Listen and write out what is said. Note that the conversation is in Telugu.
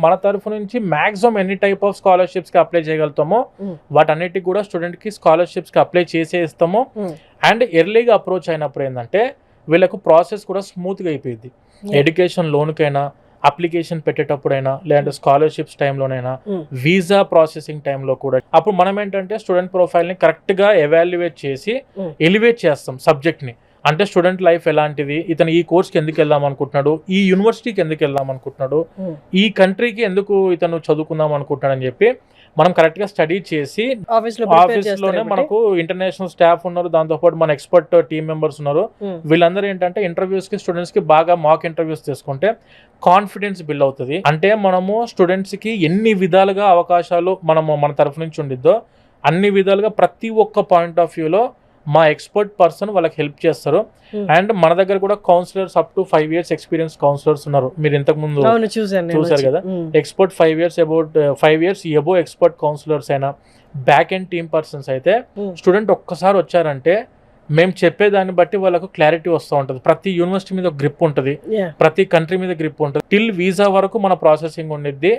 మన తరఫు నుంచి మాక్సిమం ఎన్ని టైప్ ఆఫ్ స్కాలర్షిప్స్ కి అప్లై చేయగలుగుతామో వాటన్నిటికి కూడా స్టూడెంట్ కి స్కాలర్షిప్స్ కి అప్లై చేసే ఇస్తాము. అండ్ ఎర్లీగా అప్రోచ్ అయినప్పుడు ఏంటంటే వీళ్ళకు ప్రాసెస్ కూడా స్మూత్ గా అయిపోయింది. ఎడ్యుకేషన్ లోన్ కైనా, అప్లికేషన్ పెట్టేటప్పుడైనా, లేదంటే స్కాలర్షిప్స్ టైంలోనైనా, వీసా ప్రాసెసింగ్ టైంలో కూడా. అప్పుడు మనం ఏంటంటే స్టూడెంట్ ప్రొఫైల్ ని కరెక్ట్ గా ఎవాల్యుయేట్ చేసి ఎలివేట్ చేస్తాం సబ్జెక్ట్ ని. అంటే స్టూడెంట్ లైఫ్ ఎలాంటిది, ఇతను ఈ కోర్స్కి ఎందుకు వెళ్దాం అనుకుంటున్నాడు, ఈ యూనివర్సిటీకి ఎందుకు వెళ్దాం అనుకుంటున్నాడు, ఈ కంట్రీకి ఎందుకు ఇతను చదువుకుందాం అనుకుంటున్నాడు అని చెప్పి మనం కరెక్ట్ గా స్టడీ చేసి ఆఫీస్ లోనే మనకు ఇంటర్నేషనల్ స్టాఫ్ ఉన్నారు, దాంతోపాటు మన ఎక్స్పర్ట్ టీమ్ మెంబర్స్ ఉన్నారు. వీళ్ళందరూ ఏంటంటే ఇంటర్వ్యూస్ కి స్టూడెంట్స్ కి బాగా మాక్ ఇంటర్వ్యూస్ తీసుకుంటే కాన్ఫిడెన్స్ బిల్డ్ అవుతుంది. అంటే మనము స్టూడెంట్స్ కి ఎన్ని విధాలుగా అవకాశాలు మనము మన తరఫు నుంచి ఉండిద్దో అన్ని విధాలుగా ప్రతి ఒక్క పాయింట్ ఆఫ్ వ్యూలో మా ఎక్స్పర్ట్ పర్సన్ వాళ్ళకి హెల్ప్ చేస్తారు. అండ్ మన దగ్గర కూడా counsellors up to 5 years experience counsellors ఉన్నారు. మీరు ఇంతకు ముందు చూసారు కదా, expert 5 years above expert counsellors అయినా, బ్యాక్ అండ్ టీమ్ పర్సన్స్ అయితే స్టూడెంట్ ఒక్కసారి వచ్చారంటే మేము చెప్పేదాన్ని బట్టి వాళ్ళకు క్లారిటీ వస్తూ ఉంటుంది. ప్రతి యూనివర్సిటీ మీద గ్రిప్ ఉంటుంది, ప్రతి కంట్రీ మీద గ్రిప్ ఉంటుంది. టిల్ వీసా వరకు మన ప్రాసెసింగ్ ఉండిద్ది.